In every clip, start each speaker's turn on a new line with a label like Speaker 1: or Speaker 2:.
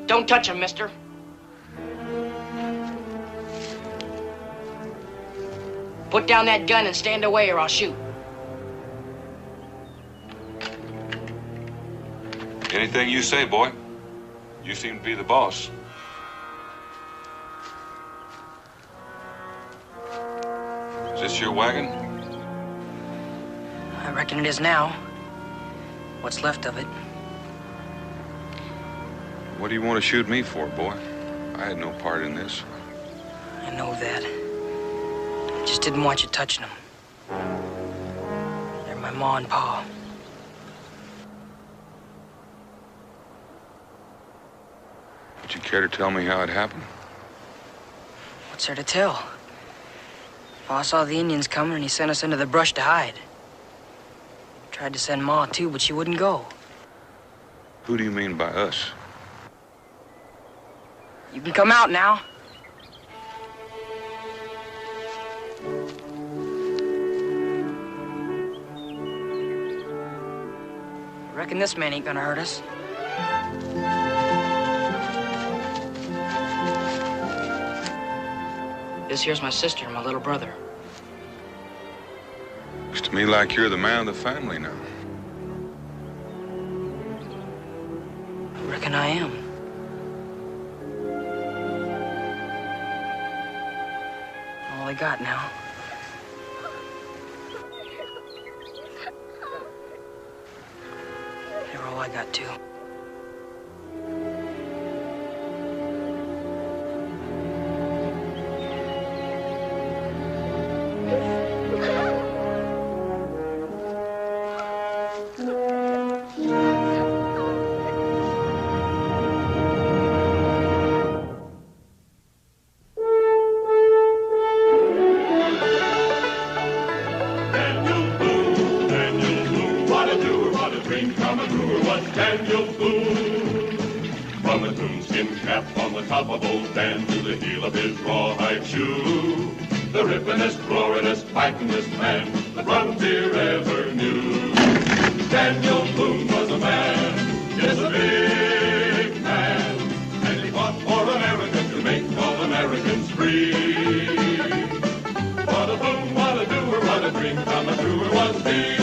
Speaker 1: Don't touch him, mister. Put down that gun and stand away or I'll shoot.
Speaker 2: Anything you say, boy. You seem to be the boss. Is this your wagon?
Speaker 1: I reckon it is now. What's left of it.
Speaker 2: What do you want to shoot me for, boy? I had no part in this.
Speaker 1: I know that. I just didn't want you touching them. They're my ma and pa.
Speaker 2: Would you care to tell me how it happened?
Speaker 1: What's there to tell? Pa saw the Indians coming and he sent us into the brush to hide. Tried to send Ma too, but she wouldn't go.
Speaker 2: Who do you mean by us?
Speaker 1: You can come out now. I reckon this man ain't gonna hurt us. This here's my sister and my little brother.
Speaker 2: Looks to me like you're the man of the family now.
Speaker 1: I reckon I am. All I got now. You're all I got, too.
Speaker 3: Top of old Dan to the heel of his rawhide shoe. The rippenest, roaringest, fightingest man the frontier ever knew. Daniel Boone was a man, yes, a big man, and he fought for America to make all Americans free. What a boom, what a doer, what a dream come truer was he.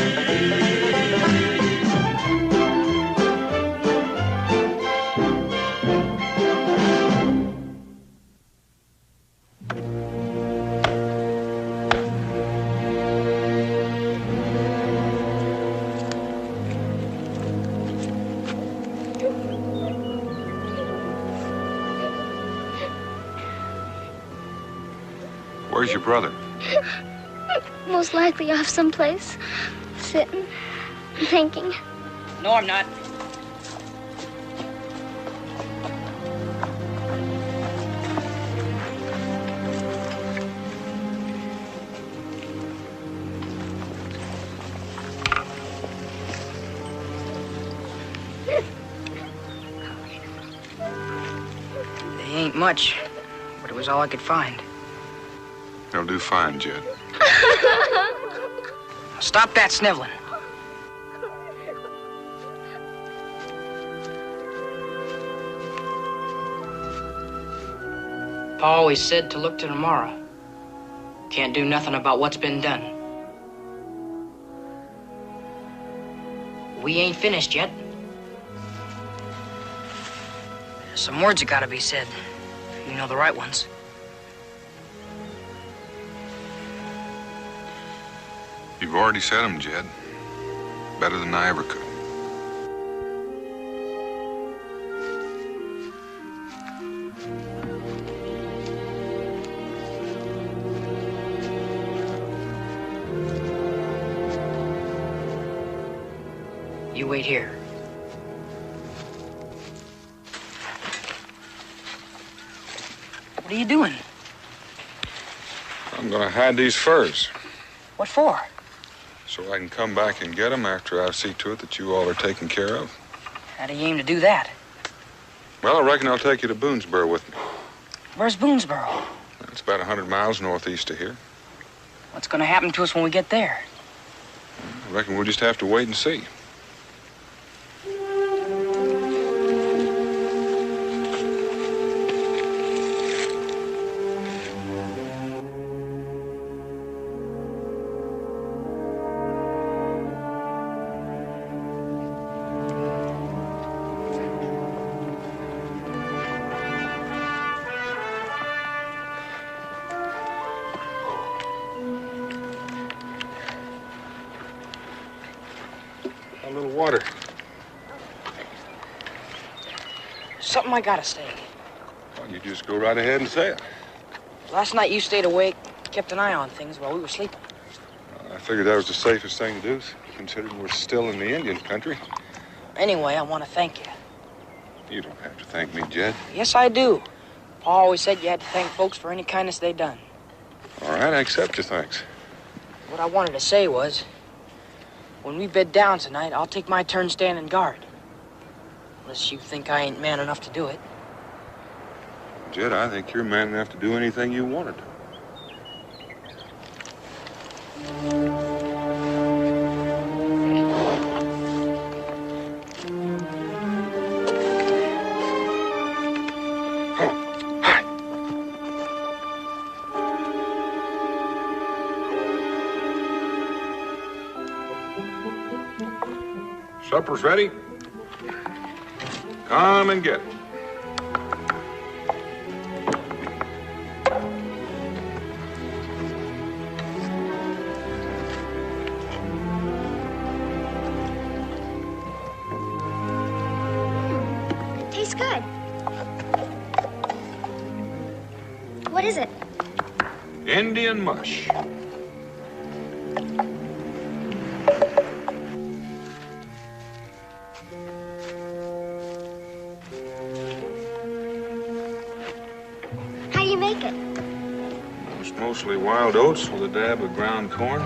Speaker 2: Where's your brother?
Speaker 4: Most likely off someplace, sitting, thinking.
Speaker 1: No, I'm not. They ain't much, but it was all I could find.
Speaker 2: They'll do fine, Jed.
Speaker 1: Stop that sniveling. Pa always said to look to tomorrow. Can't do nothing about what's been done. We ain't finished yet. There's some words that gotta be said. You know the right ones.
Speaker 2: You've already said them, Jed. Better than I ever could.
Speaker 1: You wait here. What are you doing?
Speaker 2: I'm gonna hide these furs
Speaker 1: What for?
Speaker 2: so I can come back and get them after I see to it that you all are taken care of.
Speaker 1: How do you aim to do that?
Speaker 2: Well, I reckon I'll take you to Boonesboro with me.
Speaker 1: Where's Boonesboro?
Speaker 2: It's about 100 miles northeast of here.
Speaker 1: What's gonna happen to us when we get there?
Speaker 2: I reckon we'll just have to wait and see. A little water.
Speaker 1: Something I gotta say.
Speaker 2: Well, you just go right ahead and say it.
Speaker 1: Last night you stayed awake, kept an eye on things while we were sleeping.
Speaker 2: I figured that was the safest thing to do, considering we're still in the Indian country.
Speaker 1: Anyway, I want to thank you.
Speaker 2: You don't have to thank me, Jed.
Speaker 1: Yes, I do. Pa always said you had to thank folks for any kindness they done.
Speaker 2: All right, I accept your thanks.
Speaker 1: What I wanted to say was, when we bed down tonight, I'll take my turn standing guard. Unless you think I ain't man enough to do it.
Speaker 2: Jed, I think you're man enough to do anything you want to do. Supper's ready. Come and get it.
Speaker 4: Tastes good. What is it?
Speaker 2: Indian mush.
Speaker 4: How do you make it?
Speaker 2: It's mostly wild oats with a dab of ground corn.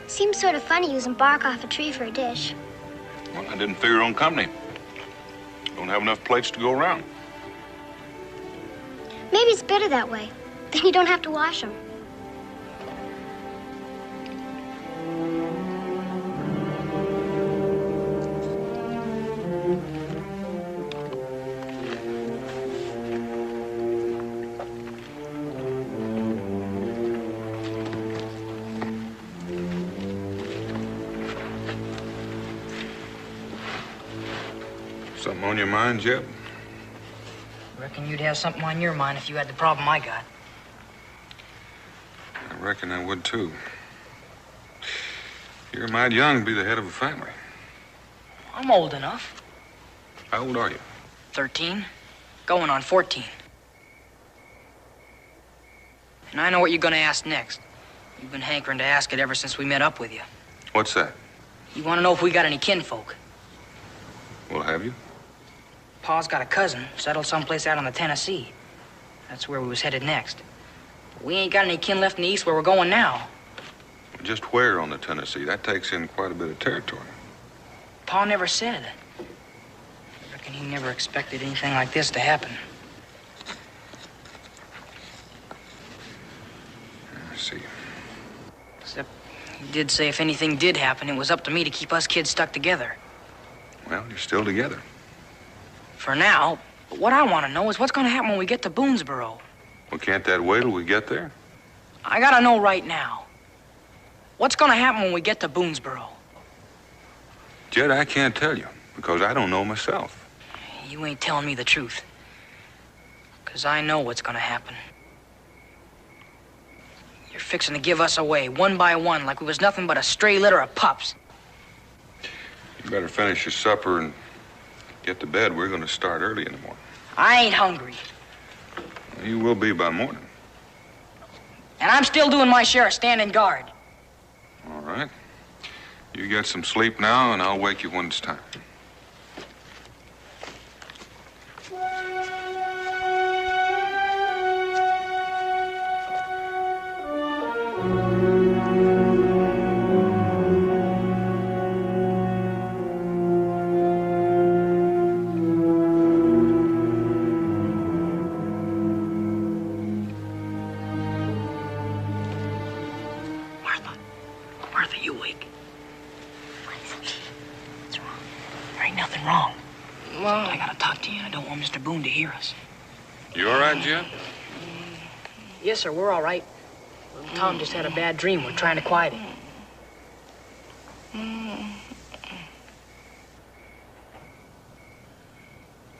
Speaker 4: Seems sort of funny using bark off a tree for a dish.
Speaker 2: Well, I didn't figure on company. Don't have enough plates to go around.
Speaker 4: Maybe it's better that way. Then you don't have to wash them.
Speaker 2: Something on your mind, Jeb?
Speaker 1: Reckon you'd have something on your mind if you had the problem I got.
Speaker 2: I reckon I would, too. You're mighty young to be the head of a family.
Speaker 1: I'm old enough.
Speaker 2: How old are you?
Speaker 1: 13, going on 14. And I know what you're gonna ask next. You've been hankering to ask it ever since we met up with you.
Speaker 2: What's that?
Speaker 1: You wanna know if we got any kinfolk.
Speaker 2: Well, have you?
Speaker 1: Pa's got a cousin settled someplace out on the Tennessee. That's where we was headed next. But we ain't got any kin left in the east where we're going now.
Speaker 2: Just where on the Tennessee? That takes in quite a bit of territory.
Speaker 1: Pa never said. I reckon he never expected anything like this to happen. He did say if anything did happen, it was up to me to keep us kids stuck together.
Speaker 2: Well, you're still together.
Speaker 1: For now. But what I want to know is what's going to happen when we get to Boonesboro.
Speaker 2: Well, can't that wait till we get there?
Speaker 1: I got to know right now. What's going to happen when we get to Boonesboro?
Speaker 2: Jed, I can't tell you, because I don't know myself.
Speaker 1: You ain't telling me the truth. Because I know what's going to happen. You're fixing to give us away, one by one, like we was nothing but a stray litter of pups.
Speaker 2: You better finish your supper and get to bed. We're going to start early in the morning.
Speaker 1: I ain't hungry.
Speaker 2: You will be by morning.
Speaker 1: And I'm still doing my share of standing guard.
Speaker 2: All right. You get some sleep now, and I'll wake you when it's time.
Speaker 1: Martha, you awake? What's wrong? There ain't nothing wrong. Mom. I gotta talk to you, and I don't want Mr. Boone to hear us.
Speaker 2: You all right, Jed?
Speaker 1: Yes, sir, we're all right. Tom just had a bad dream. We're trying to quiet him.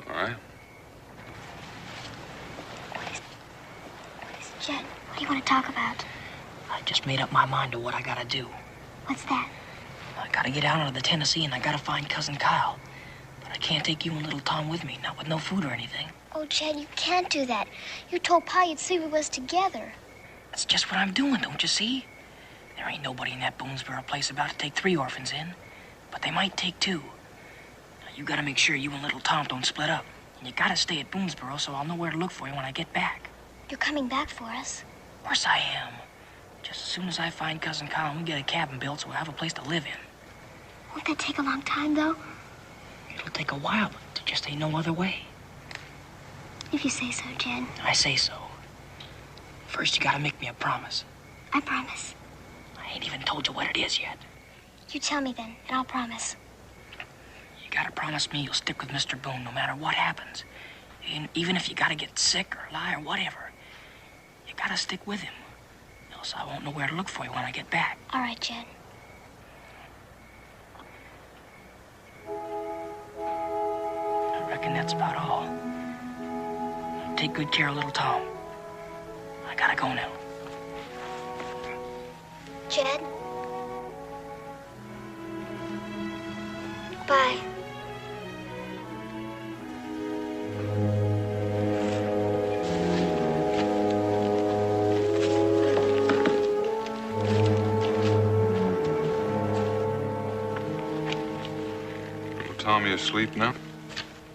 Speaker 2: All right.
Speaker 4: Jed, what do you want to talk about?
Speaker 1: I just made up my mind to what I gotta do.
Speaker 4: What's that?
Speaker 1: I gotta get out of the Tennessee, and I gotta find Cousin Kyle. But I can't take you and little Tom with me, not with no food or anything.
Speaker 4: Oh, Jed, you can't do that. You told Pa you'd sleep with us together.
Speaker 1: That's just what I'm doing, don't you see? There ain't nobody in that Boonesboro place about to take 3 orphans in. But they might take 2. Now, you gotta make sure you and little Tom don't split up. And you gotta stay at Boonesboro so I'll know where to look for you when I get back.
Speaker 4: You're coming back for us?
Speaker 1: Of course I am. Just as soon as I find Cousin Kyle, we get a cabin built so we'll have a place to live in.
Speaker 4: Won't that take a long time, though?
Speaker 1: It'll take a while, but there just ain't no other way.
Speaker 4: If you say so, Jed.
Speaker 1: I say so. First, you gotta make me a promise.
Speaker 4: I promise.
Speaker 1: I ain't even told you what it is yet.
Speaker 4: You tell me then, and I'll promise.
Speaker 1: You gotta promise me you'll stick with Mr. Boone no matter what happens. And even if you gotta get sick or lie or whatever, you gotta stick with him. Else I won't know where to look for you when I get back.
Speaker 4: All right, Jed.
Speaker 1: I reckon that's about all. Take good care of little Tom. I gotta go now.
Speaker 4: Jed? Bye.
Speaker 2: Little Tommy asleep now?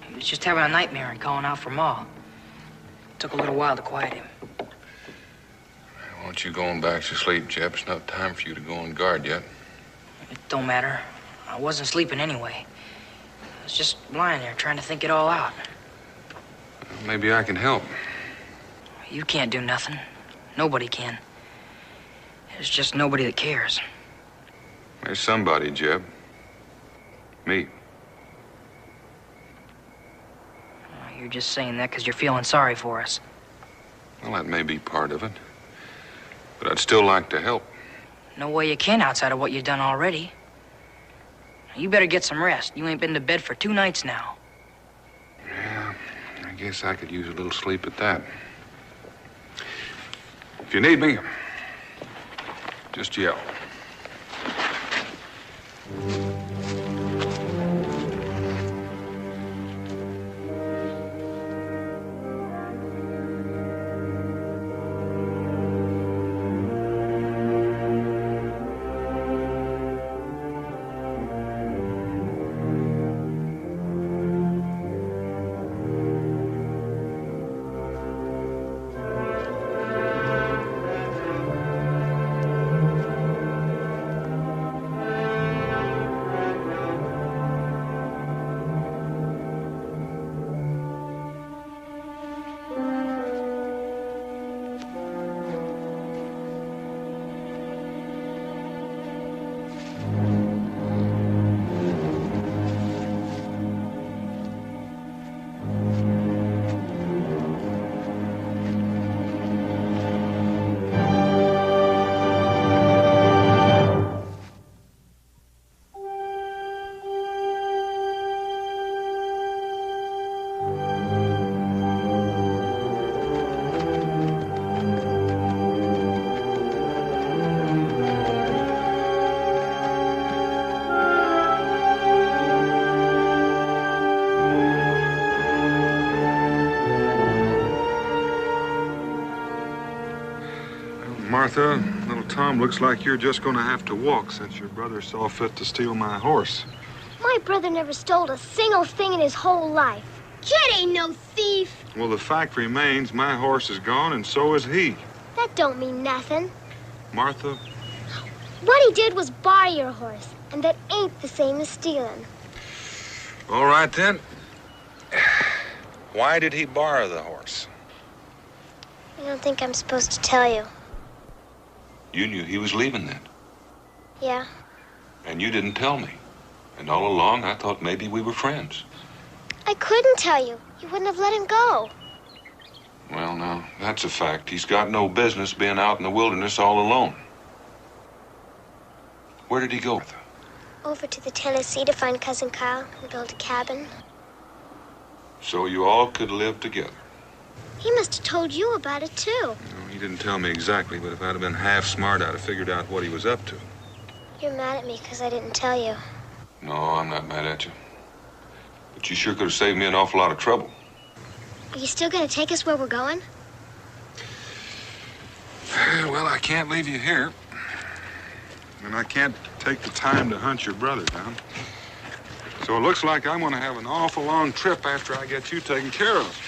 Speaker 1: He was just having a nightmare and calling out for Ma. It took a little while to quiet him.
Speaker 2: Why don't you going back to sleep, Jeb? It's not time for you to go on guard yet.
Speaker 1: It don't matter. I wasn't sleeping anyway. I was just lying there trying to think it all out.
Speaker 2: Well, maybe I can help.
Speaker 1: You can't do nothing. Nobody can. There's just nobody that cares.
Speaker 2: There's somebody, Jeb. Me.
Speaker 1: You're just saying that because you're feeling sorry for us.
Speaker 2: Well, that may be part of it. But I'd still like to help.
Speaker 1: No way you can outside of what you've done already. You better get some rest. You ain't been to bed for 2 nights now.
Speaker 2: Yeah, I guess I could use a little sleep at that. If you need me, just yell. Martha. Little Tom, looks like you're just going to have to walk since your brother saw fit to steal my horse.
Speaker 4: My brother never stole a single thing in his whole life. Kid ain't no thief.
Speaker 2: Well, the fact remains my horse is gone, and so is he.
Speaker 4: That don't mean nothing.
Speaker 2: Martha?
Speaker 4: What he did was buy your horse, and that ain't the same as stealing.
Speaker 2: All right, then. Why did he borrow the horse?
Speaker 4: I don't think I'm supposed to tell you.
Speaker 2: You knew he was leaving then.
Speaker 4: Yeah.
Speaker 2: And you didn't tell me. And all along, I thought maybe we were friends.
Speaker 4: I couldn't tell you. You wouldn't have let him go.
Speaker 2: Well, now, that's a fact. He's got no business being out in the wilderness all alone. Where did he go?
Speaker 4: Over to the Tennessee to find Cousin Kyle and build a cabin.
Speaker 2: So you all could live together.
Speaker 4: He must have told you about it, too.
Speaker 2: No, he didn't tell me exactly, but if I'd have been half smart, I'd have figured out what he was up to.
Speaker 4: You're mad at me because I didn't tell you.
Speaker 2: No, I'm not mad at you. But you sure could have saved me an awful lot of trouble.
Speaker 4: Are you still going to take us where we're going?
Speaker 2: Well, I can't leave you here. And I can't take the time to hunt your brother down. So it looks like I'm going to have an awful long trip after I get you taken care of.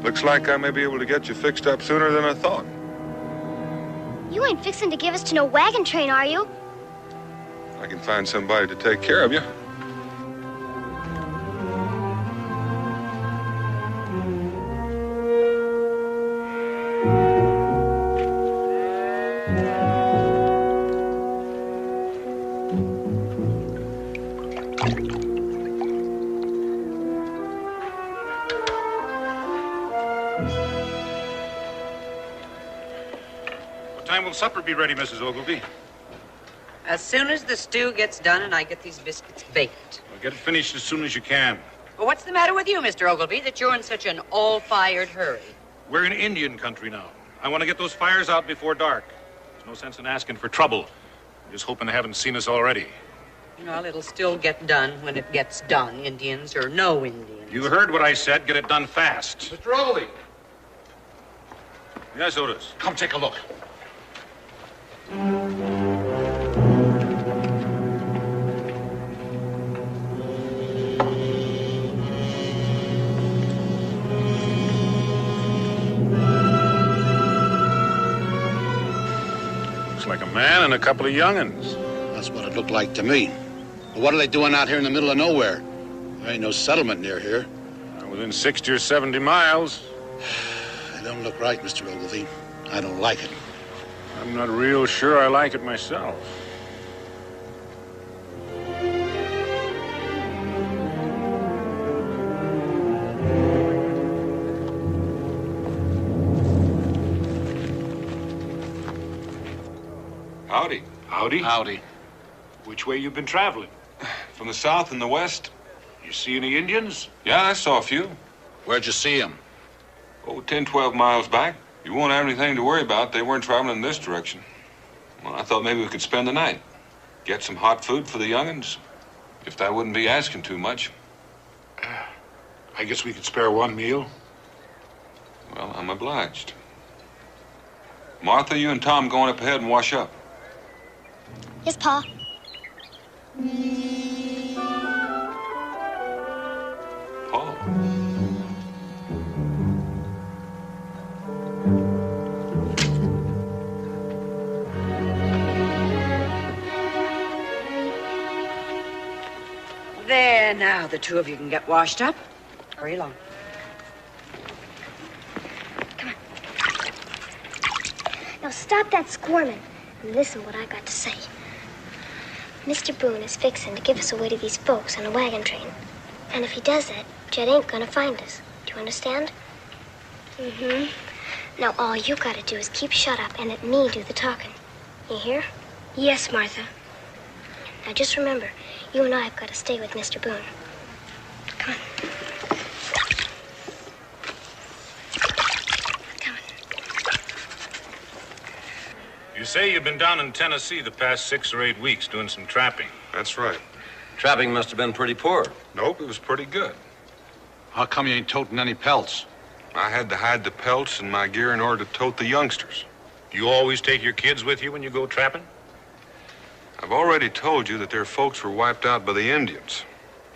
Speaker 2: Looks like I may be able to get you fixed up sooner than I thought.
Speaker 4: You ain't fixing to give us to no wagon train, are you?
Speaker 2: I can find somebody to take care of you.
Speaker 5: Will supper be ready, Mrs. Ogilvy?
Speaker 6: As soon as the stew gets done and I get these biscuits baked.
Speaker 5: Well, get it finished as soon as you can.
Speaker 6: Well, what's the matter with you, Mr. Ogilvy, that you're in such an all-fired hurry?
Speaker 5: We're in Indian country now. I want to get those fires out before dark. There's no sense in asking for trouble. I'm just hoping they haven't seen us already.
Speaker 6: Well, it'll still get done when it gets done, Indians or no Indians.
Speaker 5: You heard what I said. Get it done fast.
Speaker 7: Mr. Ogilvy.
Speaker 5: Yes, Otis.
Speaker 7: Come take a look.
Speaker 5: Looks like a man and a couple of young'uns.
Speaker 7: That's what it looked like to me. But what are they doing out here in the middle of nowhere? There ain't no settlement near here.
Speaker 5: Within 60 or 70 miles.
Speaker 7: They don't look right, Mr. Ogilvy. I don't like it.
Speaker 5: I'm not real sure I like it myself.
Speaker 2: Howdy.
Speaker 5: Howdy.
Speaker 7: Howdy.
Speaker 5: Which way you been traveling?
Speaker 2: From the south and the west?
Speaker 5: You see any Indians?
Speaker 2: Yeah, I saw a few.
Speaker 7: Where'd you see them?
Speaker 2: Oh, 10, 12 miles back. You won't have anything to worry about. They weren't traveling in this direction. Well, I thought maybe we could spend the night. Get some hot food for the young'uns. If that wouldn't be asking too much.
Speaker 5: I guess we could spare one meal.
Speaker 2: Well, I'm obliged. Martha, you and Tom going up ahead and wash up.
Speaker 4: Yes, Pa.
Speaker 2: Paul.
Speaker 6: Now the two of you can get washed up. Hurry along.
Speaker 4: Come on. Now stop that squirming and listen what I got to say. Mr. Boone is fixing to give us away to these folks on a wagon train. And if he does that, Jed ain't gonna find us. Do you understand? Mm-hmm. Now all you gotta do is keep shut up and let me do the talking. You hear? Yes, Martha. Now just remember, you and I have got to stay with Mr. Boone. Come on. Come on.
Speaker 5: You say you've been down in Tennessee the past 6 or 8 weeks doing some trapping.
Speaker 2: That's right.
Speaker 8: Trapping must have been pretty poor.
Speaker 2: Nope, it was pretty good.
Speaker 7: How come you ain't toting any pelts?
Speaker 2: I had to hide the pelts in my gear in order to tote the youngsters.
Speaker 5: Do you always take your kids with you when you go trapping?
Speaker 2: I've already told you that their folks were wiped out by the Indians.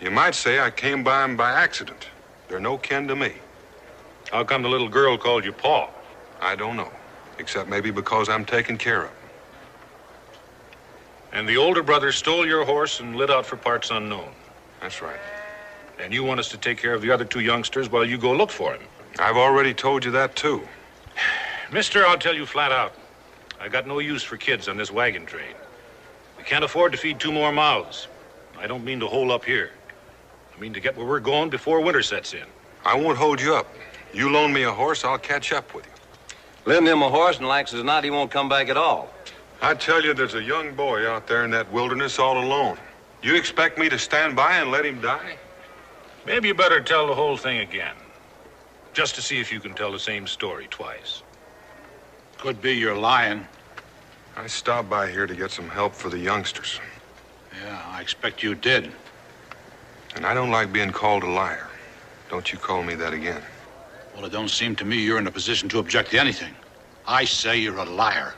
Speaker 2: You might say I came by them by accident. They're no kin to me.
Speaker 5: How come the little girl called you Pa?
Speaker 2: I don't know, except maybe because I'm taken care of.
Speaker 5: And the older brother stole your horse and lit out for parts unknown.
Speaker 2: That's right.
Speaker 5: And you want us to take care of the other 2 youngsters while you go look for him.
Speaker 2: I've already told you that, too.
Speaker 5: Mister, I'll tell you flat out. I got no use for kids on this wagon train. We can't afford to feed 2 more mouths. I don't mean to hole up here. I mean to get where we're going before winter sets in.
Speaker 2: I won't hold you up. You loan me a horse, I'll catch up with you.
Speaker 8: Lend him a horse, and like as not, he won't come back at all.
Speaker 2: I tell you, there's a young boy out there in that wilderness all alone. You expect me to stand by and let him die?
Speaker 5: Maybe you better tell the whole thing again. Just to see if you can tell the same story twice.
Speaker 7: Could be you're lying.
Speaker 2: I stopped by here to get some help for the youngsters.
Speaker 7: Yeah, I expect you did.
Speaker 2: And I don't like being called a liar. Don't you call me that again.
Speaker 7: Well, it don't seem to me you're in a position to object to anything. I say you're a liar.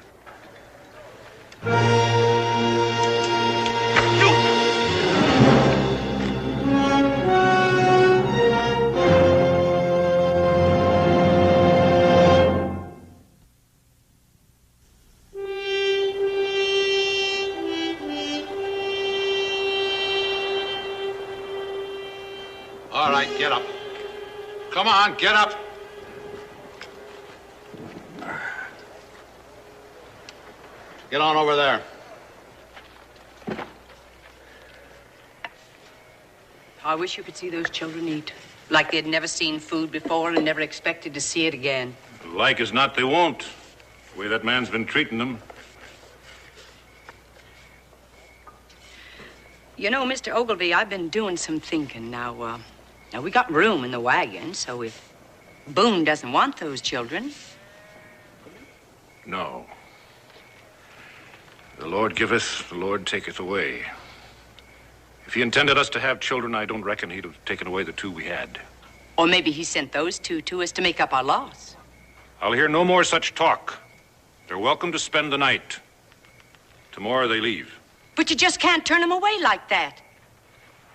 Speaker 7: All right, get up. Come on, get up. Get on over there.
Speaker 6: I wish you could see those children eat. Like they'd never seen food before and never expected to see it again.
Speaker 5: Like as not, they won't. The way that man's been treating them.
Speaker 6: You know, Mr. Ogilvy, I've been doing some thinking. Now we got room in the wagon, so if Boone doesn't want those children...
Speaker 5: No. The Lord giveth, the Lord taketh away. If he intended us to have children, I don't reckon he'd have taken away the 2 we had.
Speaker 6: Or maybe he sent those 2 to us to make up our loss.
Speaker 5: I'll hear no more such talk. They're welcome to spend the night. Tomorrow they leave.
Speaker 6: But you just can't turn them away like that.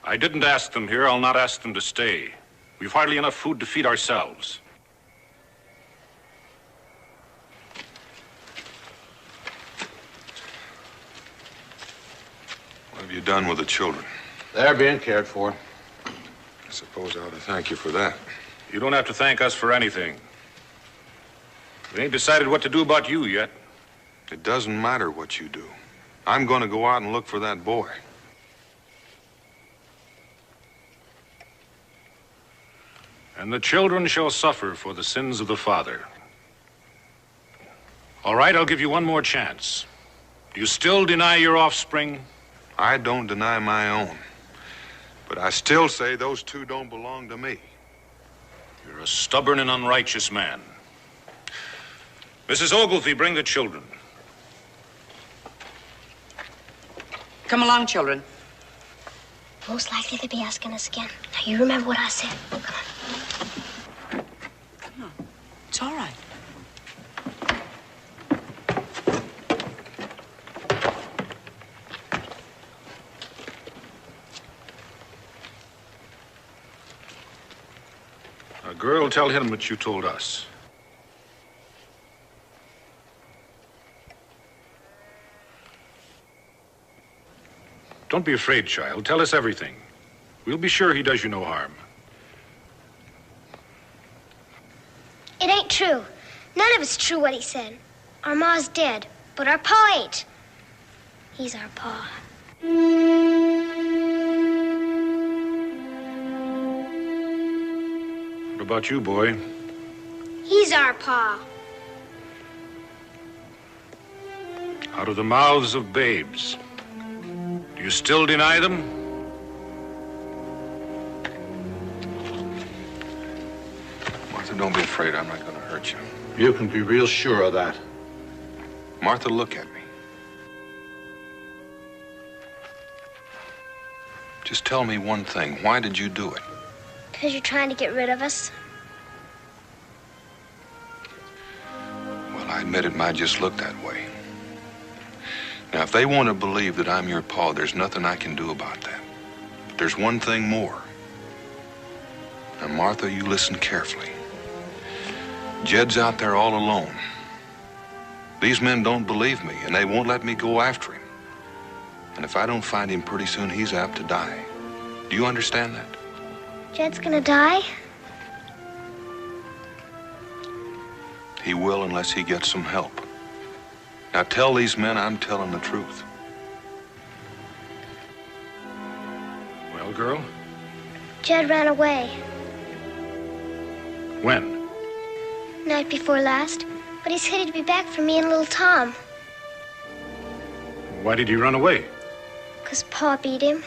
Speaker 5: I didn't ask them here. I'll not ask them to stay. We've hardly enough food to feed ourselves.
Speaker 2: What have you done with the children?
Speaker 7: They're being cared for.
Speaker 2: I suppose I ought to thank you for that.
Speaker 5: You don't have to thank us for anything. We ain't decided what to do about you yet.
Speaker 2: It doesn't matter what you do. I'm going to go out and look for that boy.
Speaker 5: And the children shall suffer for the sins of the father. All right, I'll give you one more chance. Do you still deny your offspring?
Speaker 2: I don't deny my own. But I still say those 2 don't belong to me.
Speaker 5: You're a stubborn and unrighteous man. Mrs. Ogilvy, bring the children.
Speaker 6: Come along, children.
Speaker 4: Most likely they'll be asking us again. Now, you remember what I said. Come on.
Speaker 6: Come on. It's all right.
Speaker 5: Now, girl, tell him what you told us. Don't be afraid, child. Tell us everything. We'll be sure he does you no harm.
Speaker 4: It ain't true. None of it's true what he said. Our ma's dead, but our pa ain't. He's our pa.
Speaker 5: What about you, boy?
Speaker 4: He's our pa.
Speaker 5: Out of the mouths of babes. Do you still deny them?
Speaker 2: Martha, don't be afraid. I'm not going to hurt you.
Speaker 7: You can be real sure of that.
Speaker 2: Martha, look at me. Just tell me one thing. Why did you do it?
Speaker 4: Because you're trying to get rid of us.
Speaker 2: Well, I admit it might just look that way. Now, if they want to believe that I'm your pa, there's nothing I can do about that. But there's one thing more. Now, Martha, you listen carefully. Jed's out there all alone. These men don't believe me, and they won't let me go after him. And if I don't find him pretty soon, he's apt to die. Do you understand that?
Speaker 4: Jed's gonna die?
Speaker 2: He will unless he gets some help. Now tell these men I'm telling the truth.
Speaker 5: Well, girl?
Speaker 4: Jed ran away.
Speaker 5: When?
Speaker 4: Night before last. But he's headed to be back for me and little Tom.
Speaker 5: Why did he run away?
Speaker 4: 'Cause Pa beat him.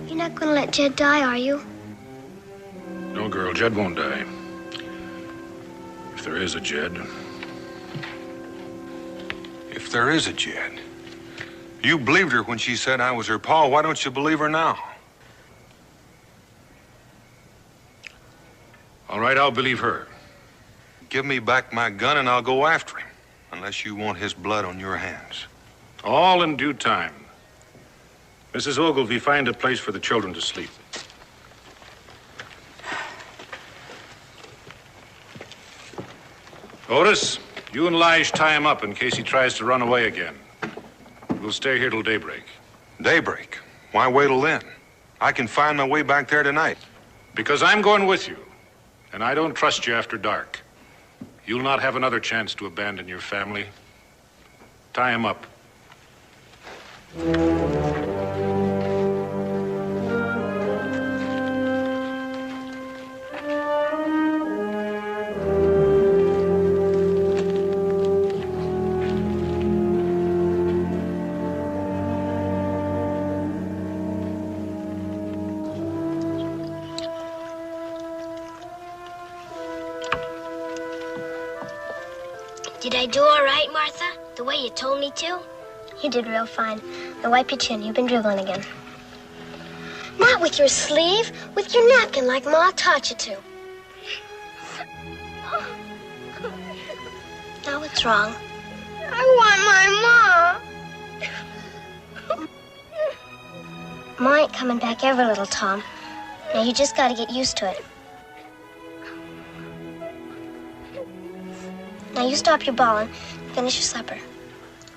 Speaker 4: You're not gonna let Jed die, are you?
Speaker 5: No, girl, Jed won't die. If there is a Jed.
Speaker 2: If there is a Jed. You believed her when she said I was her pa. Why don't you believe her now?
Speaker 5: All right, I'll believe her.
Speaker 2: Give me back my gun and I'll go after him. Unless you want his blood on your hands.
Speaker 5: All in due time. Mrs. Ogilvy, find a place for the children to sleep. Otis, you and Lige tie him up in case he tries to run away again. We'll stay here till daybreak.
Speaker 2: Daybreak? Why wait till then? I can find my way back there tonight.
Speaker 5: Because I'm going with you, and I don't trust you after dark. You'll not have another chance to abandon your family. Tie him up.
Speaker 4: Did I do all right, Martha? The way you told me to? You did real fine. Now wipe your chin. You've been dribbling again. Not with your sleeve. With your napkin like Ma taught you to. Now what's wrong? I want my Ma. Ma ain't coming back ever, little Tom. Now you just gotta get used to it. Now you stop your bawling and finish your supper.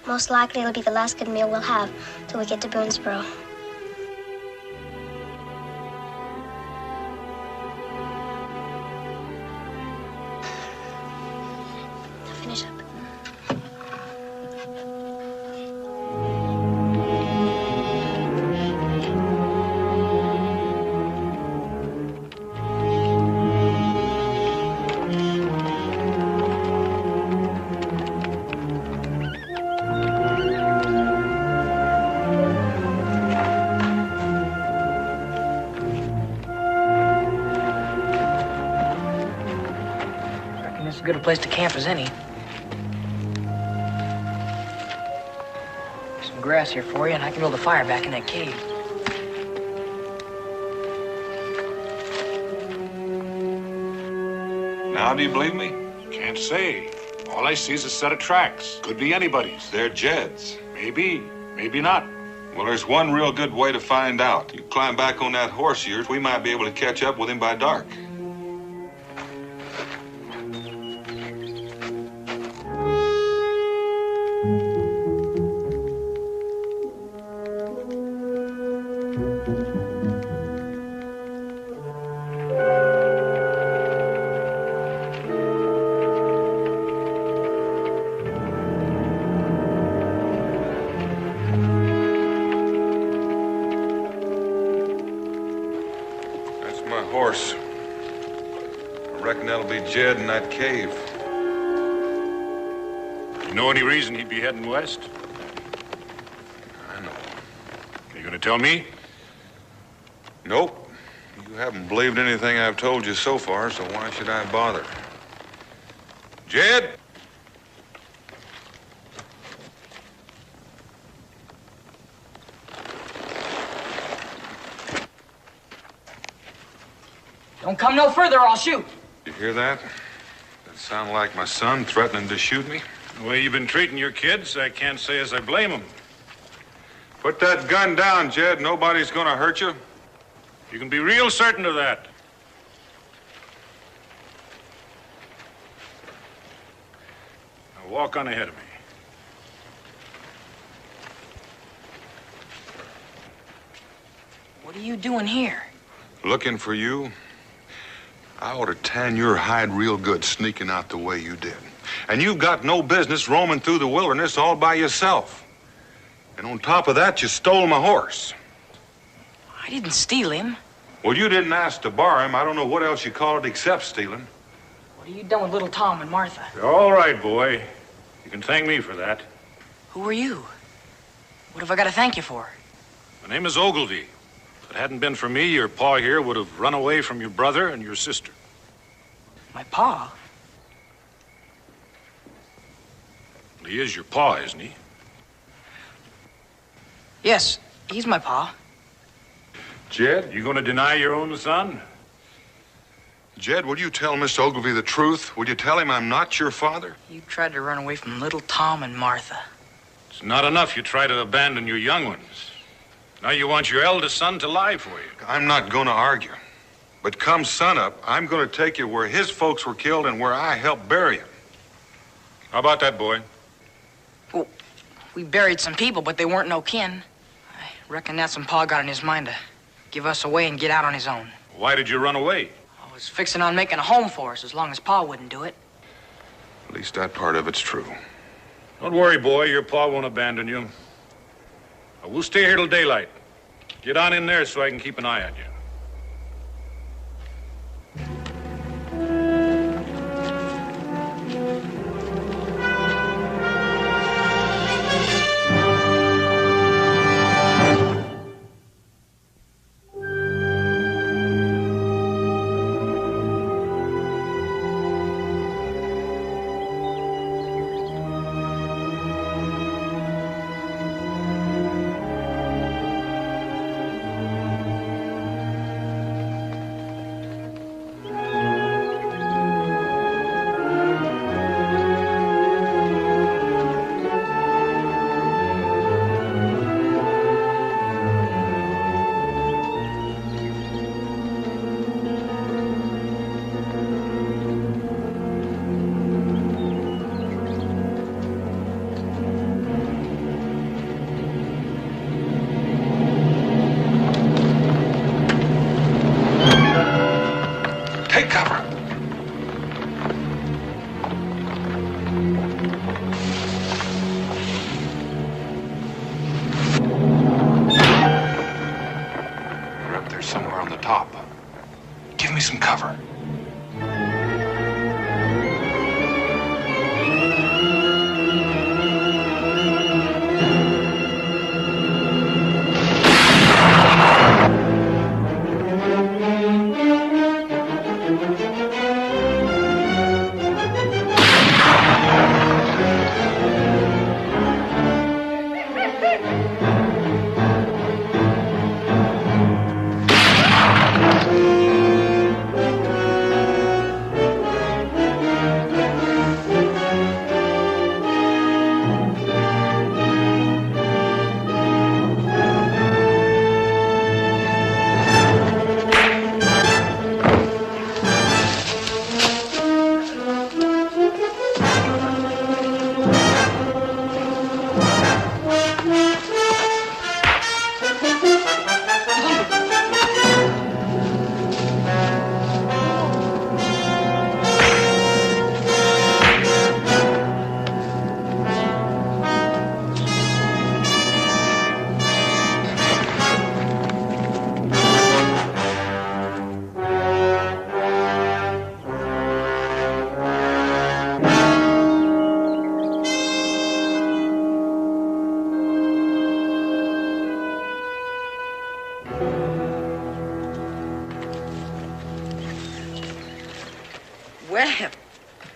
Speaker 4: Most likely it'll be the last good meal we'll have till we get to Boonesboro. Now finish up.
Speaker 1: As good a place to camp as any. Some grass here for you, and I can build a fire back in that cave.
Speaker 2: Now, do you believe me?
Speaker 5: Can't say. All I see is a set of tracks. Could be anybody's.
Speaker 2: They're Jed's.
Speaker 5: Maybe, maybe not.
Speaker 2: Well, there's one real good way to find out. You climb back on that horse of yours, we might be able to catch up with him by dark. horse. I reckon that'll be Jed in that cave.
Speaker 5: You know any reason he'd be heading west?
Speaker 2: I know.
Speaker 5: Are you going to tell me?
Speaker 2: Nope. You haven't believed anything I've told you so far, so why should I bother? Jed?
Speaker 1: Don't come no further or I'll shoot.
Speaker 2: You hear that? That sound like my son threatening to shoot me?
Speaker 5: The way you've been treating your kids, I can't say as I blame them.
Speaker 2: Put that gun down, Jed. Nobody's gonna hurt you.
Speaker 5: You can be real certain of that. Now walk on ahead of me.
Speaker 1: What are you doing here?
Speaker 2: Looking for you. I ought to tan your hide real good sneaking out the way you did. And you've got no business roaming through the wilderness all by yourself. And on top of that, you stole my horse.
Speaker 1: I didn't steal him.
Speaker 2: Well, you didn't ask to borrow him. I don't know what else you call it except stealing.
Speaker 1: What have you done with little Tom and Martha?
Speaker 5: All right, boy. You can thank me for that.
Speaker 1: Who are you? What have I got to thank you for?
Speaker 5: My name is Ogilvy. If it hadn't been for me, your pa here would have run away from your brother and your sister.
Speaker 1: My pa?
Speaker 5: He is your pa, isn't he?
Speaker 1: Yes, he's my pa.
Speaker 2: Jed?
Speaker 5: You going to deny your own son?
Speaker 2: Jed, will you tell Mr. Ogilvy the truth? Will you tell him I'm not your father?
Speaker 1: You tried to run away from little Tom and Martha.
Speaker 5: It's not enough you try to abandon your young ones. Now you want your eldest son to lie for you.
Speaker 2: I'm not going to argue. But come sunup, I'm going to take you where his folks were killed and where I helped bury him.
Speaker 5: How about that, boy?
Speaker 1: Well, we buried some people, but they weren't no kin. I reckon that's when Pa got in his mind to give us away and get out on his own.
Speaker 5: Why did you run away?
Speaker 1: I was fixing on making a home for us as long as Pa wouldn't do it.
Speaker 2: At least that part of it's true.
Speaker 5: Don't worry, boy. Your pa won't abandon you. We'll stay here till daylight. Get on in there so I can keep an eye on you.
Speaker 2: Take cover. You're up there somewhere on the top. Give me some cover.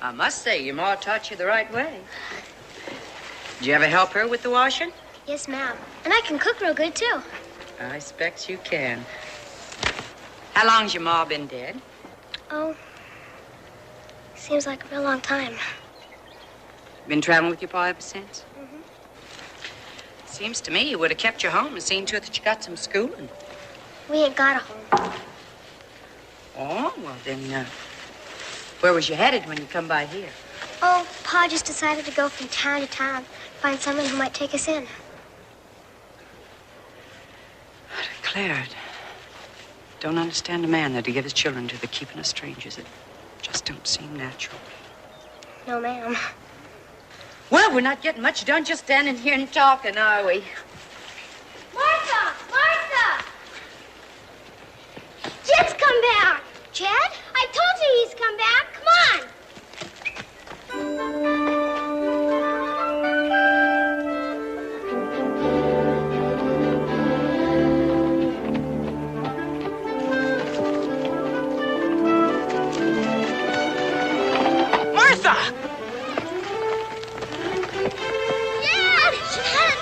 Speaker 6: I must say, your ma taught you the right way. Did you ever help her with the washing?
Speaker 4: Yes, ma'am. And I can cook real good, too.
Speaker 6: I expect you can. How long's your ma been dead?
Speaker 4: Oh, seems like a real long time.
Speaker 6: Been traveling with your pa ever since?
Speaker 4: Mm-hmm.
Speaker 6: Seems to me you would have kept you home and seen to it that you got some schooling.
Speaker 4: We ain't got a home.
Speaker 6: Oh, well then, where was you headed when you come by here?
Speaker 4: Oh, Pa just decided to go from town to town, find someone who might take us in.
Speaker 6: I declare it. Don't understand a man that'd give his children to the keeping of strangers. It just don't seem natural.
Speaker 4: No, ma'am.
Speaker 6: Well, we're not getting much done just standing here and talking, are we?
Speaker 4: Martha! Martha! Jed's come back! Jed? I told you he's come back. Come on!
Speaker 1: Martha!
Speaker 4: Jed! Jed!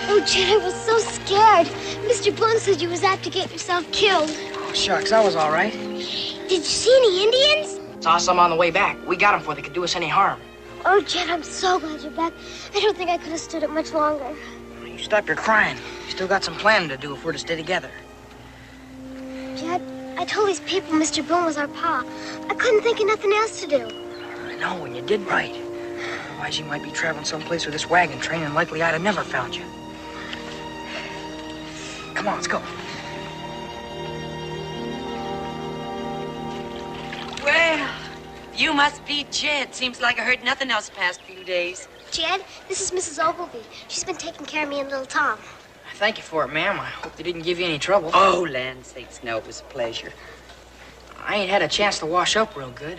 Speaker 4: Oh, Jed, I was so scared. Mr. Boone said you was apt to get yourself killed.
Speaker 1: Oh, shucks, I was all right.
Speaker 4: Did you see any Indians?
Speaker 1: Saw some on the way back. We got them before they could do us any harm.
Speaker 4: Oh, Jed, I'm so glad you're back. I don't think I could have stood it much longer.
Speaker 1: You stop your crying. You still got some planning to do if we're to stay together.
Speaker 4: Jed, I told these people Mr. Boone was our pa. I couldn't think of nothing else to do.
Speaker 1: I know, and you did right. Otherwise, you might be traveling someplace with this wagon train, and likely I'd have never found you. Come on, let's go.
Speaker 6: Well, you must be Jed. Seems like I heard nothing else the past few days.
Speaker 4: Jed, this is Mrs. Ogilvy. She's been taking care of me and little Tom.
Speaker 1: Thank you for it, ma'am. I hope they didn't give you any trouble.
Speaker 6: Oh, land sakes, no, it was a pleasure.
Speaker 1: I ain't had a chance to wash up real good.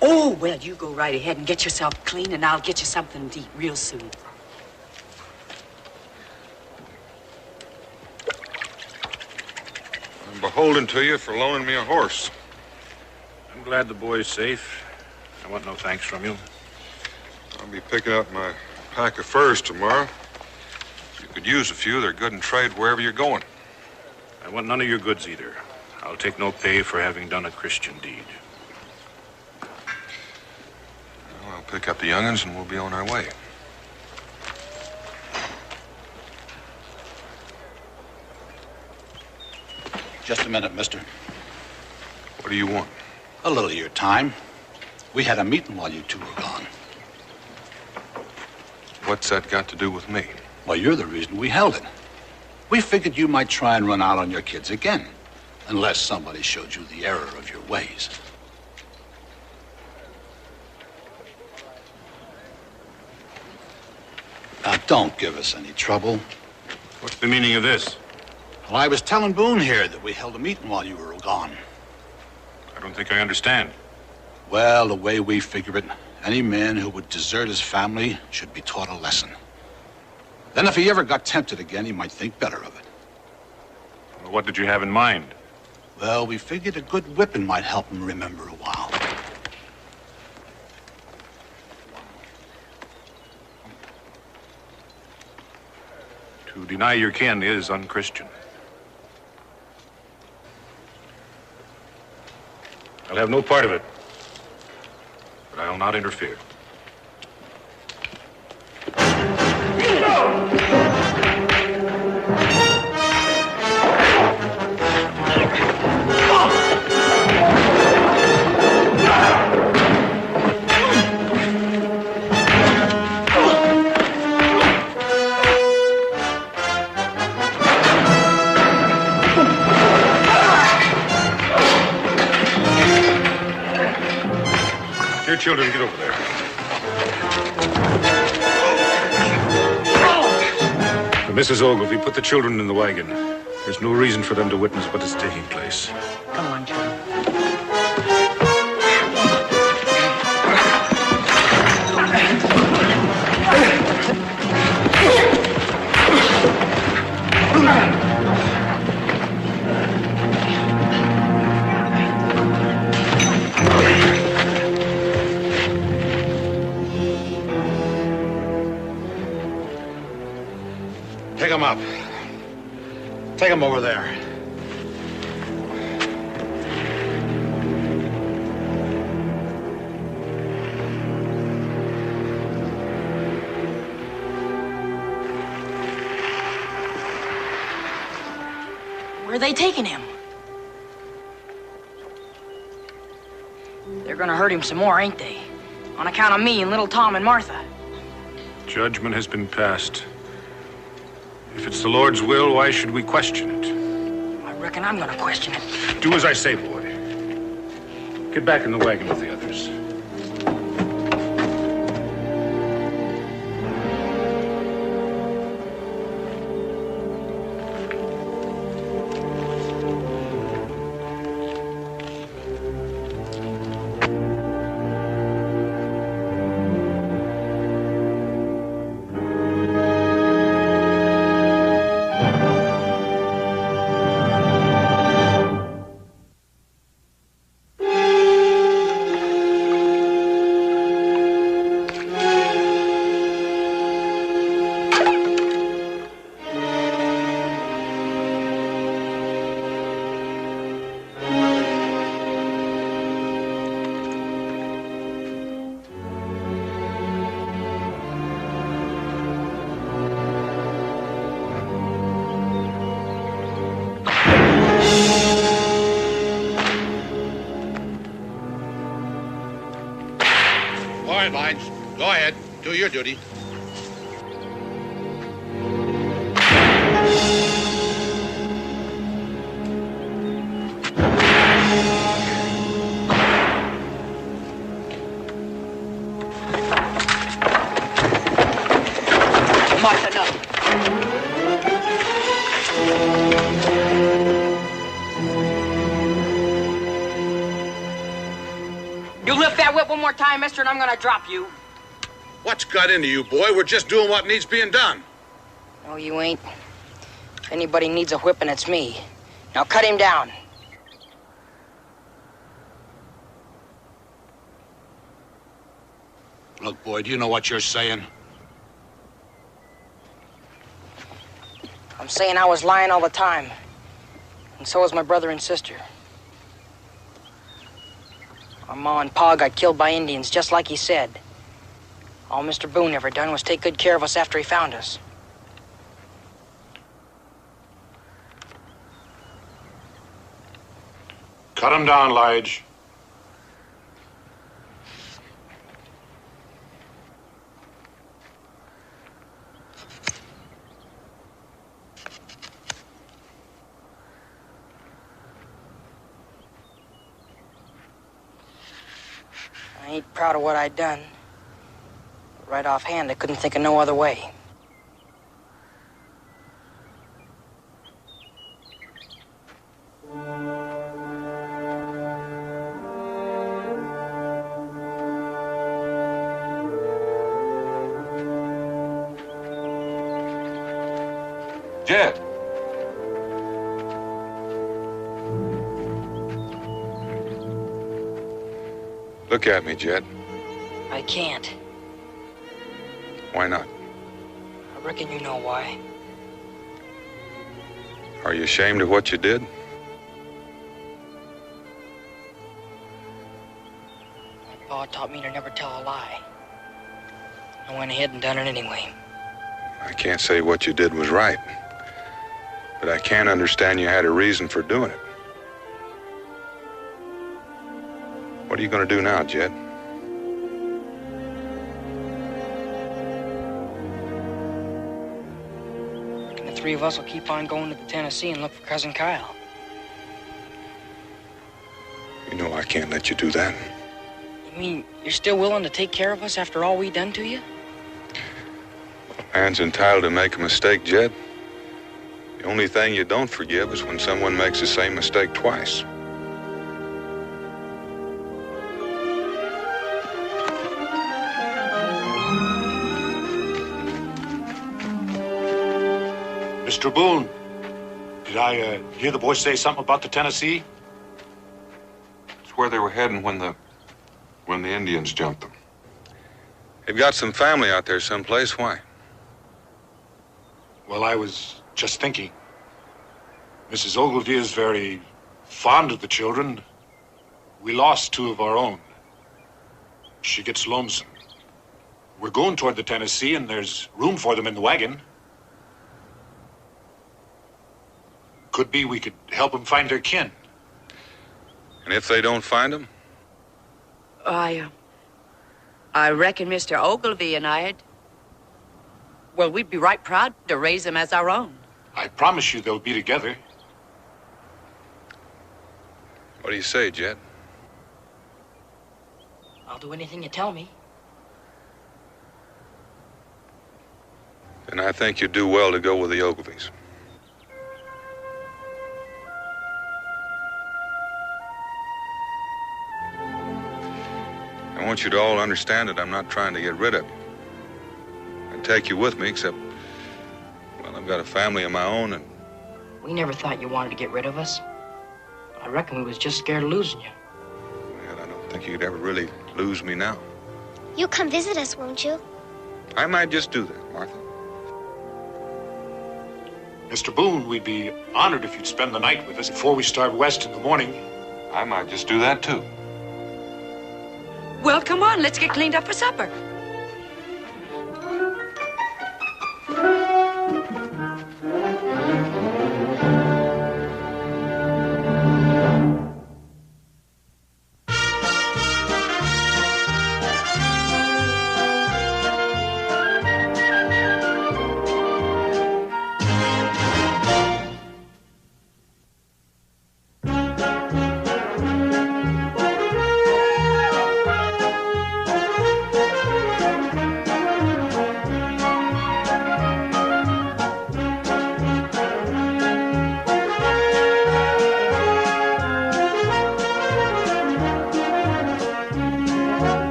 Speaker 6: Oh, well, you go right ahead and get yourself clean, and I'll get you something to eat real soon.
Speaker 2: I'm beholden to you for loaning me a horse.
Speaker 5: I'm glad the boy's safe. I want no thanks from you.
Speaker 2: I'll be picking up my pack of furs tomorrow. You could use a few. They're good in trade wherever you're going.
Speaker 5: I want none of your goods either. I'll take no pay for having done a Christian deed.
Speaker 2: Well, I'll pick up the young'uns and we'll be on our way.
Speaker 7: Just a minute, mister.
Speaker 2: What do you want?
Speaker 7: A little of your time. We had a meeting while you two were gone.
Speaker 2: What's that got to do with me?
Speaker 7: Well, you're the reason we held it. We figured you might try and run out on your kids again, unless somebody showed you the error of your ways. Now, don't give us any trouble.
Speaker 5: What's the meaning of this?
Speaker 7: Well, I was telling Boone here that we held a meeting while you were gone.
Speaker 5: I don't think I understand.
Speaker 7: Well, the way we figure it, any man who would desert his family should be taught a lesson. Then if he ever got tempted again, he might think better of it.
Speaker 5: Well, what did you have in mind?
Speaker 7: Well, we figured a good whipping might help him remember a while.
Speaker 5: To deny your kin is unchristian. I'll have no part of it, but I'll not interfere. Here, children, get over there. Mrs. Ogilvy, put the children in the wagon. There's no reason for them to witness what is taking place.
Speaker 1: Come on, children.
Speaker 7: him up. Take him over there.
Speaker 1: Where are they taking him? They're gonna hurt him some more, ain't they? On account of me and little Tom and Martha.
Speaker 5: Judgment has been passed. If it's the Lord's will, why should we question it?
Speaker 1: I reckon I'm gonna question it.
Speaker 5: Do as I say, boy. Get back in the wagon with the others.
Speaker 7: Go ahead. Do your duty.
Speaker 1: Martha, no. You lift that whip one more time, mister, and I'm gonna drop you.
Speaker 7: What's got into you, boy? We're just doing what needs being done.
Speaker 1: No, you ain't. If anybody needs a whipping, it's me. Now cut him down.
Speaker 7: Look, boy, do you know what you're saying?
Speaker 1: I'm saying I was lying all the time. And so was my brother and sister. Our ma and pa got killed by Indians, just like he said. All Mr. Boone ever done was take good care of us after he found us.
Speaker 5: Cut him down, Lige.
Speaker 1: I ain't proud of what I done. Right offhand, I couldn't think of no other way.
Speaker 2: Jed. Look at me, Jed.
Speaker 1: I can't.
Speaker 2: Why not?
Speaker 1: I reckon you know why.
Speaker 2: Are you ashamed of what you did?
Speaker 1: My pa taught me to never tell a lie. I went ahead and done it anyway.
Speaker 2: I can't say what you did was right, but I can understand you had a reason for doing it. What are you going to do now, Jed?
Speaker 1: And the three of us will keep on going to the Tennessee and look for Cousin Kyle.
Speaker 2: You know I can't let you do that.
Speaker 1: You mean you're still willing to take care of us after all we done to you?
Speaker 2: A man's entitled to make a mistake, Jed. The only thing you don't forgive is when someone makes the same mistake twice.
Speaker 5: Mr. Boone, did I hear the boy say something about the Tennessee?
Speaker 2: It's where they were heading when the Indians jumped them. They've got some family out there someplace. Why?
Speaker 9: Well, I was just thinking. Mrs. Ogilvy is very fond of the children. We lost 2 of our own. She gets lonesome. We're going toward the Tennessee, and there's room for them in the wagon. Could be we could help them find their kin.
Speaker 2: And if they don't find them?
Speaker 6: I reckon Mr. Ogilvy and we'd be right proud to raise them as our own.
Speaker 9: I promise you they'll be together.
Speaker 2: What do you say, Jet?
Speaker 1: I'll do anything you tell me.
Speaker 2: Then I think you'd do well to go with the Ogilvies. I want you to all understand that I'm not trying to get rid of you. I'd take you with me, except, well, I've got a family of my own, and...
Speaker 1: We never thought you wanted to get rid of us. I reckon we was just scared of losing you.
Speaker 2: Well, I don't think you'd ever really lose me now.
Speaker 4: You'll come visit us, won't you?
Speaker 2: I might just do that, Martha.
Speaker 9: Mr. Boone, we'd be honored if you'd spend the night with us before we start west in the morning.
Speaker 2: I might just do that, too.
Speaker 6: Well, come on, let's get cleaned up for supper.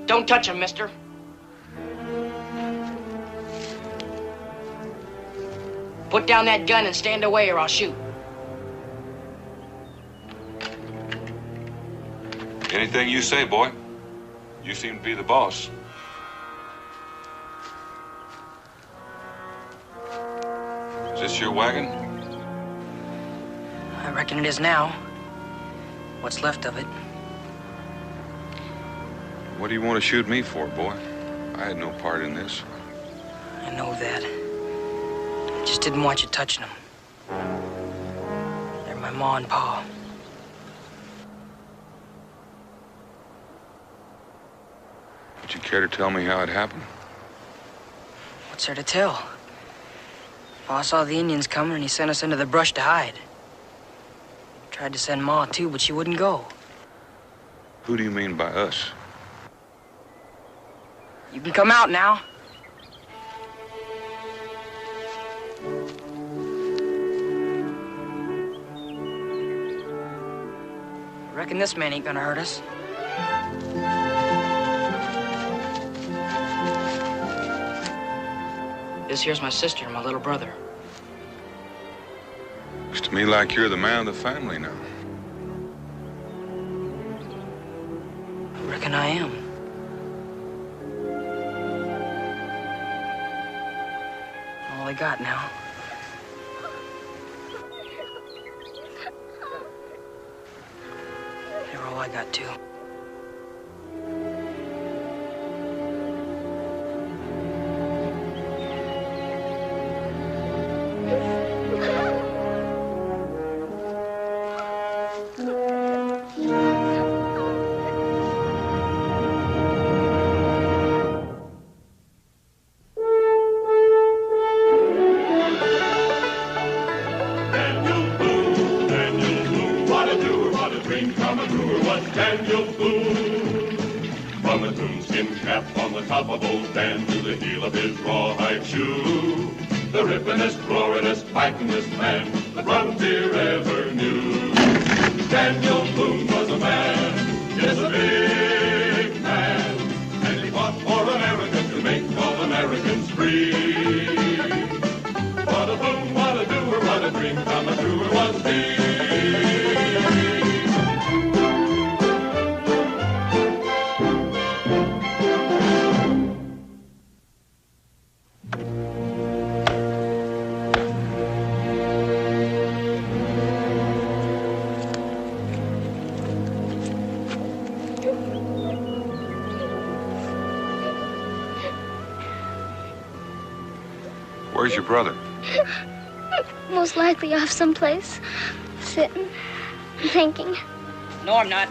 Speaker 1: Don't touch him, mister. Put down that gun and stand away or I'll shoot.
Speaker 2: Anything you say, boy. You seem to be the boss. Is this your wagon?
Speaker 1: I reckon it is now. What's left of it.
Speaker 2: What do you want to shoot me for, boy? I had no part in this.
Speaker 1: I know that. I just didn't want you touching them. They're my ma and pa.
Speaker 2: Would you care to tell me how it happened?
Speaker 1: What's there to tell? Pa saw the Indians coming and he sent us into the brush to hide. Tried to send Ma, too, but she wouldn't go.
Speaker 2: Who do you mean by us?
Speaker 1: You can come out now. I reckon this man ain't gonna hurt us. This here's my sister and my little brother.
Speaker 2: Looks to me like you're the man of the family now.
Speaker 1: I reckon I am. All I got now. You're all I got, too.
Speaker 3: Daniel Boone. From a coonskin cap on the top of old Dan to the heel of his rawhide shoe, the rippenest, roaringest, fightingest man the frontier ever knew. Daniel Boone was a man, yes, a big man, and he fought for America to make all Americans free. What a boom, what a doer, what a dream come true was he.
Speaker 2: Where's your brother?
Speaker 4: Most likely off someplace, sitting, thinking.
Speaker 1: No, I'm not.